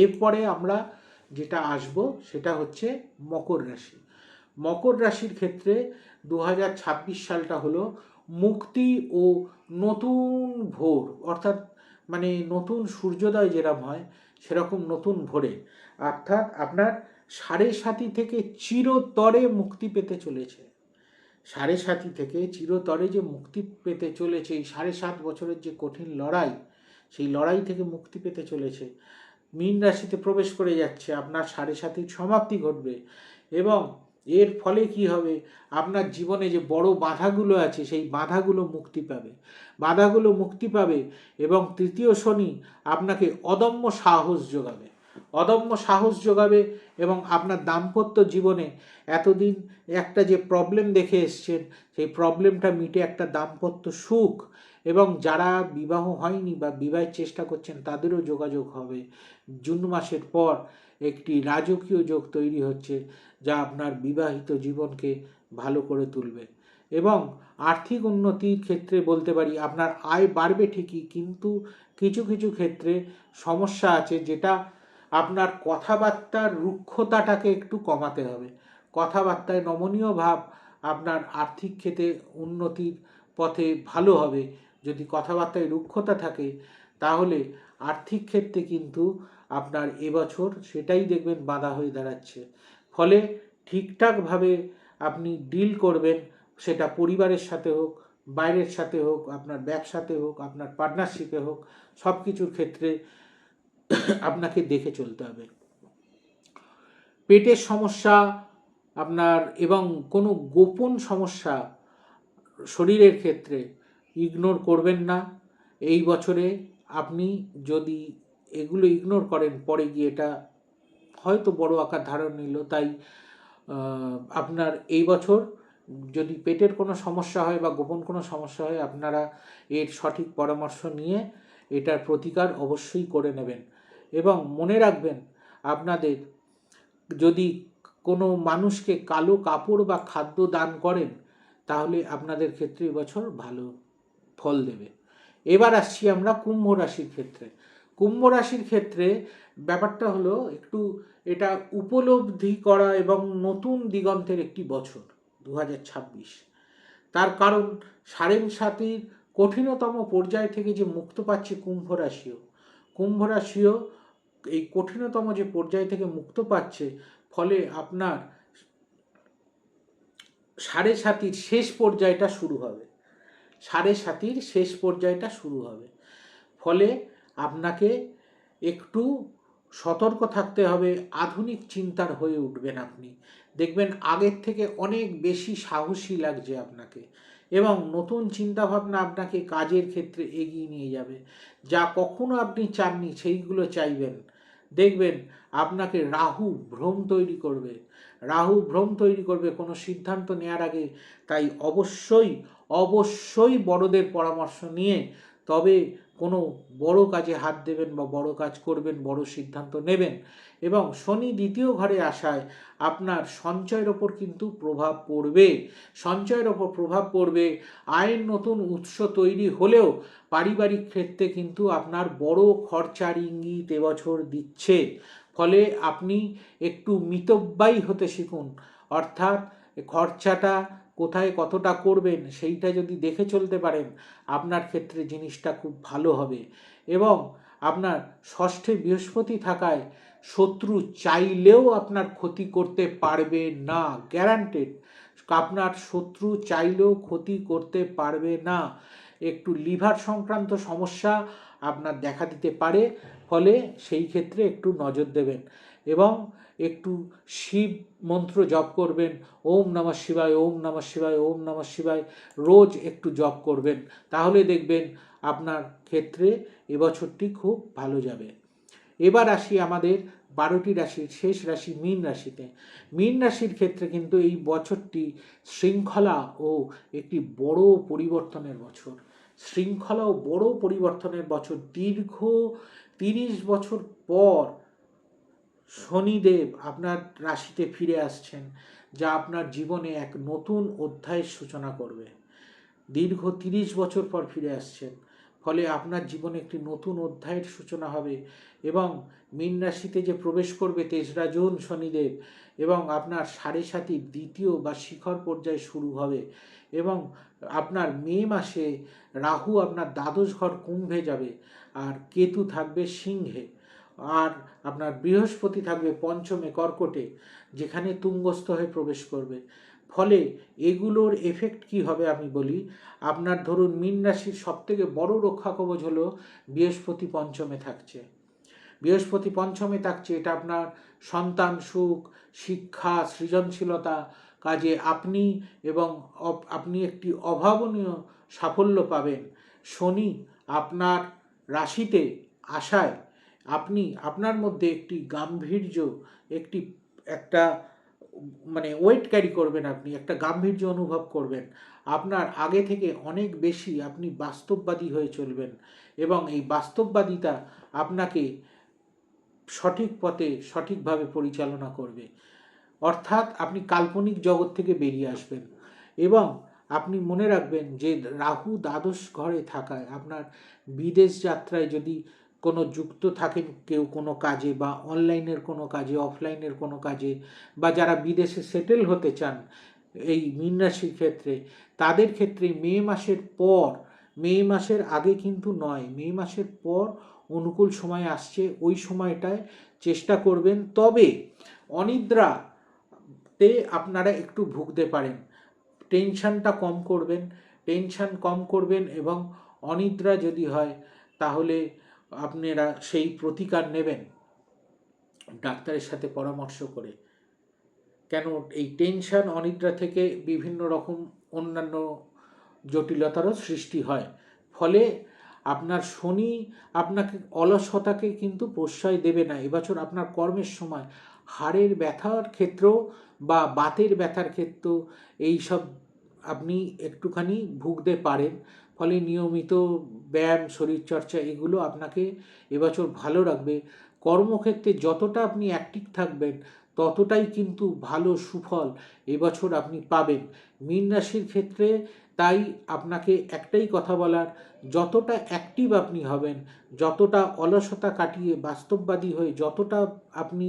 এরপরে আমরা যেটা আসব সেটা হচ্ছে মকর রাশি। মকর রাশির ক্ষেত্রে 2026 সালটা হলো মুক্তি ও নতুন ভোর, অর্থাৎ মানে নতুন সূর্যোদয় যেরকম হয় সেরকম নতুন ভোরে, অর্থাৎ আপনার সাড়ে সাতি থেকে চিরতরে মুক্তি পেতে চলেছে। সাড়ে সাতি থেকে চিরতরে যে মুক্তি পেতে চলেছে, এই 7.5 বছরের যে কঠিন লড়াই, সেই লড়াই থেকে মুক্তি পেতে চলেছে। মীন রাশিতে প্রবেশ করে যাচ্ছে, আপনার সাড়ে সাতির সমাপ্তি ঘটবে এবং এর ফলে কি হবে, আপনার জীবনে যে বড় বাধাগুলো আছে সেই বাধাগুলো মুক্তি পাবে, বাধাগুলো মুক্তি পাবে এবং তৃতীয় শনি আপনাকে অদম্য সাহস যোগাবে, অদম্য সাহস যোগাবে এবং আপনার দাম্পত্য জীবনে এতদিন একটা যে প্রবলেম দেখে এসছেন সেই প্রবলেমটা মিটে একটা দাম্পত্য সুখ, এবং যারা বিবাহ হয়নি বা বিবাহের চেষ্টা করছেন তাদেরও যোগাযোগ হবে। জুন মাসের পর একটি রাজকীয় যোগ তৈরি হচ্ছে যা আপনার বিবাহিত জীবনকে ভালো করে তুলবে। এবং আর্থিক উন্নতির ক্ষেত্রে বলতে পারি আপনার আয় বাড়বে ঠিকই, কিন্তু কিছু কিছু ক্ষেত্রে সমস্যা আছে, যেটা আপনার কথাবার্তার রুক্ষতাটাকে একটু কমাতে হবে। কথাবার্তায় নমনীয় ভাব আপনার আর্থিক ক্ষেত্রে উন্নতির পথে ভালো হবে। যদি কথাবার্তায় রুক্ষতা থাকে তাহলে আর্থিক ক্ষেত্রে কিন্তু আপনার এবছর সেটাই দেখবেন বাধা হয়ে দাঁড়াচ্ছে। ফলে ঠিকঠাকভাবে আপনি ডিল করবেন, সেটা পরিবারের সাথে হোক, বাইরের সাথে হোক, আপনার ব্যবসাতে হোক, আপনার পার্টনারশিপে হোক, সব কিছুর ক্ষেত্রে আপনাকে দেখে চলতে হবে। পেটের সমস্যা আপনার এবং কোনো গোপন সমস্যা শরীরের ক্ষেত্রে ইগনোর করবেন না। এই বছরে আপনি যদি এগুলো ইগনোর করেন পরে গিয়ে এটা হয়তো বড় আকার ধারণ নিল। তাই আপনার এই বছর যদি পেটের কোনো সমস্যা হয় বা গোপন কোনো সমস্যা হয়, আপনারা এর সঠিক পরামর্শ নিয়ে এটার প্রতিকার অবশ্যই করে নেবেন। এবং মনে রাখবেন, আপনাদের যদি কোনো মানুষকে কালো কাপড় বা খাদ্য দান করেন তাহলে আপনাদের ক্ষেত্রে এবছর ভালো ফল দেবে। এবার আসছি আমরা কুম্ভ রাশির ক্ষেত্রে। কুম্ভ রাশির ক্ষেত্রে ব্যাপারটা হলো একটু এটা উপলব্ধি করা এবং নতুন দিগন্তের একটি বছর 2026। তার কারণ সাড়ে সাতির কঠিনতম পর্যায় থেকে যে মুক্ত পাচ্ছে কুম্ভ রাশিও, কুম্ভ রাশিও এই কঠিনতম যে পর্যায় থেকে মুক্ত পাচ্ছে, ফলে আপনার সাড়ে সাতির শেষ পর্যায়টা শুরু হবে, সাড়ে সাতির শেষ পর্যায়টা শুরু হবে। ফলে আপনাকে একটু সতর্ক থাকতে হবে, আধুনিক চিন্তার হয়ে উঠবেন আপনি। দেখবেন আগের থেকে অনেক বেশি সাহসী লাগছে আপনাকে, এবং নতুন চিন্তাভাবনা আপনাকে কাজের ক্ষেত্রে এগিয়ে নিয়ে যাবে। যা কখনো আপনি চাননি সেইগুলো চাইবেন। দেখবেন আপনাকে রাহু ভ্রম তৈরি করবে, রাহু ভ্রম তৈরি করবে কোনো সিদ্ধান্ত নেওয়ার আগে। তাই অবশ্যই অবশ্যই বড়দের পরামর্শ নিয়ে তবে কোনো বড় কাজে হাত দেবেন বা বড় কাজ করবেন, বড় সিদ্ধান্ত নেবেন। এবং শনি দ্বিতীয় ঘরে আসায় আপনার সঞ্চয়ের ওপর কিন্তু প্রভাব পড়বে, সঞ্চয়ের ওপর প্রভাব পড়বে। আয়ের নতুন উৎস তৈরি হলেও পারিবারিক ক্ষেত্রে কিন্তু আপনার বড় খরচার ইঙ্গিত এবছর দিচ্ছে। ফলে আপনি একটু মিতব্যয়ী হতে শিখুন, অর্থাৎ খরচাটা কোথায় কতটা করবেন সেইটা যদি দেখে চলতে পারেন আপনার ক্ষেত্রে জিনিসটা খুব ভালো হবে। এবং আপনার ষষ্ঠে বৃহস্পতি থাকায় শত্রু চাইলেও আপনার ক্ষতি করতে পারবে না, গ্যারান্টেড। আপনার শত্রু চাইলেও ক্ষতি করতে পারবে না। একটু লিভার সংক্রান্ত সমস্যা আপনার দেখা দিতে পারে, ফলে সেই ক্ষেত্রে একটু নজর দেবেন এবং একটু শিব মন্ত্র জপ করবেন। ওম নমঃ শিবায়, ওম নমঃ শিবায়, ওম নমঃ শিবায় রোজ একটু জপ করবেন, তাহলে দেখবেন আপনার ক্ষেত্রে এবছরটি খুব ভালো যাবে। এবার আসি আমাদের 12টি রাশির শেষ রাশি মীন রাশিতে। মীন রাশির ক্ষেত্রে কিন্তু এই বছরটি শৃঙ্খলা ও একটি বড় পরিবর্তনের বছর, শৃঙ্খলা ও বড় পরিবর্তনের বছর। দীর্ঘ 30 বছর পর শনিদেব আপনার রাশিতে ফিরে আসছেন, যা আপনার জীবনে এক নতুন অধ্যায়ের সূচনা করবে। দীর্ঘ 30 বছর পর ফিরে আসছেন, ফলে আপনার জীবনে একটি নতুন অধ্যায়ের সূচনা হবে এবং মীন রাশিতে যে প্রবেশ করবে 3রা জুন শনিদেব, এবং আপনার 7.5 দ্বিতীয় বা শিখর পর্যায় শুরু হবে, এবং আপনার মে মাসে রাহু আপনার দ্বাদশ ঘর কুম্ভে যাবে, আর কেতু থাকবে সিংহে, আর আপনার বৃহস্পতি থাকবে পঞ্চমে কর্কটে, যেখানে তুঙ্গস্থ হয়ে প্রবেশ করবে। ফলে এগুলোর এফেক্ট কি হবে আমি বলি। আপনার ধরুন মীন রাশির সবথেকে বড় রক্ষা কবচ হলো বৃহস্পতি পঞ্চমে থাকছে। বৃহস্পতি পঞ্চমে থাকছে, এটা আপনার সন্তান সুখ, শিক্ষা, সৃজনশীলতা কাজে আপনি একটি অভাবনীয় সাফল্য পাবেন। শনি আপনার রাশিতে আসায় আপনার মধ্যে একটি গাম্ভীর্য, একটা মানে ওয়েট ক্যারি করবেন, আপনি একটা গাম্ভীর্য অনুভব করবেন, আপনার আগে থেকে অনেক বেশি আপনি বাস্তববাদী হয়ে চলবেন, এবং এই বাস্তববাদিতা আপনাকে সঠিক পথে সঠিকভাবে পরিচালনা করবে। অর্থাৎ আপনি কাল্পনিক জগৎ থেকে বেরিয়ে আসবেন। এবং আপনি মনে রাখবেন যে রাহু দ্বাদশ ঘরে থাকায় আপনার বিদেশ যাত্রায় যদি কোনো যুক্ত থাকেন কেউ কোনো কাজে, বা অনলাইনের কোনো কাজে, অফলাইনের কোনো কাজে, বা যারা বিদেশে সেটেল হতে চান এই মীন রাশির ক্ষেত্রে, তাদের ক্ষেত্রে মে মাসের আগে কিন্তু নয়, মে মাসের পর অনুকূল সময় আসছে। ওই সময়টায় চেষ্টা করবেন। তবে অনিদ্রাতে আপনারা একটু ভুগতে পারেন। টেনশন কম করবেন, এবং অনিদ্রা যদি হয় তাহলে আপনারা সেই প্রতিকার নেবেন ডাক্তারের সাথে পরামর্শ করে। কেন এই টেনশন, অনিদ্রা থেকে বিভিন্ন রকম অন্যান্য জটিলতারও সৃষ্টি হয়। ফলে আপনার শনি আপনাকে অলসতাকে কিন্তু প্রশ্রয় দেবে না। এবছর আপনার কর্মের সময় হাড়ের ব্যথার ক্ষেত্রেও বা বাতের ব্যথার ক্ষেত্রেও এইসব আপনি একটুখানি ভুগতে পারেন। ফলে নিয়মিত ব্যায়াম, শরীরচর্চা এগুলো আপনাকে এবছর ভালো রাখবে। কর্মক্ষেত্রে যতটা আপনি অ্যাক্টিভ থাকবেন ততটাই কিন্তু ভালো সুফল এবছর আপনি পাবেন মীন রাশির ক্ষেত্রে। তাই আপনাকে একটাই কথা বলার, যতটা অ্যাক্টিভ আপনি হবেন, যতটা অলসতা কাটিয়ে বাস্তববাদী হয়ে যতটা আপনি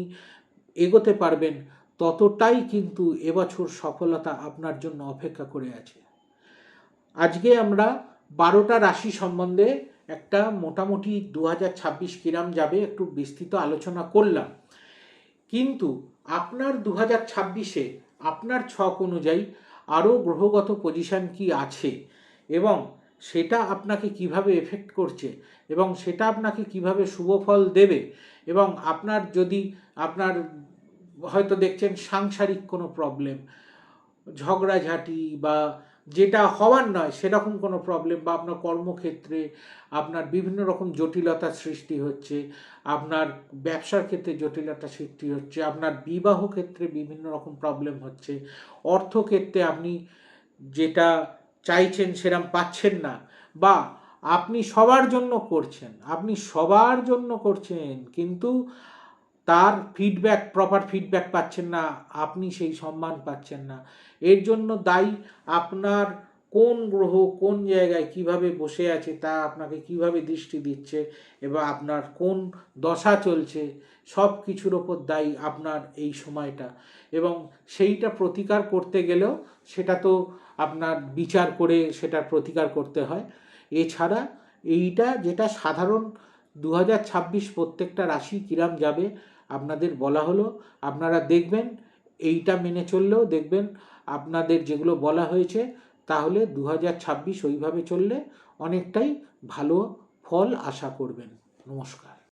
এগোতে পারবেন, ততটাই কিন্তু এবছর সফলতা আপনার জন্য অপেক্ষা করে আছে। আজকে আমরা 12টা রাশি সম্বন্ধে একটা মোটামুটি 2026 কিরাম যাবে একটু বিস্তৃত আলোচনা করলাম। কিন্তু আপনার 2026-এ আপনার ছক অনুযায়ী আরও গ্রহগত পজিশন কি আছে, এবং সেটা আপনাকে কিভাবে এফেক্ট করছে, এবং সেটা আপনাকে কিভাবে শুভ ফল দেবে, এবং আপনার হয়তো দেখছেন সাংসারিক কোনো প্রবলেম, ঝগড়াঝাটি, বা যেটা হওয়ার নয় সেরকম কোনো প্রবলেম, বা আপনার কর্মক্ষেত্রে আপনার বিভিন্ন রকম জটিলতা সৃষ্টি হচ্ছে, আপনার ব্যবসার ক্ষেত্রে জটিলতা সৃষ্টি হচ্ছে, আপনার বিবাহ ক্ষেত্রে বিভিন্ন রকম প্রবলেম হচ্ছে, অর্থক্ষেত্রে আপনি যেটা চাইছেন সেরকম পাচ্ছেন না, বা আপনি সবার জন্য করছেন কিন্তু তার প্রপার ফিডব্যাক পাচ্ছেন না, আপনি সেই সম্মান পাচ্ছেন না। এর জন্য দায়ী আপনার কোন গ্রহ কোন জায়গায় কিভাবে বসে আছে, তা আপনাকে কিভাবে দৃষ্টি দিচ্ছে, এবং আপনার কোন দশা চলছে, সব কিছুর ওপর দায়ী আপনার এই সময়টা। এবং সেইটা প্রতিকার করতে গেলেও সেটা তো আপনার বিচার করে সেটার প্রতিকার করতে হয়। এছাড়া এইটা যেটা সাধারণ 2026 প্রত্যেকটা রাশি কিরাম যাবে আপনাদের বলা হলো, আপনারা দেখবেন, এইটা মেনে চললেও দেখবেন আপনাদের যেগুলো বলা হয়েছে, তাহলে 2026 ওইভাবে চললে অনেকটাই ভালো ফল আশা করবেন। নমস্কার।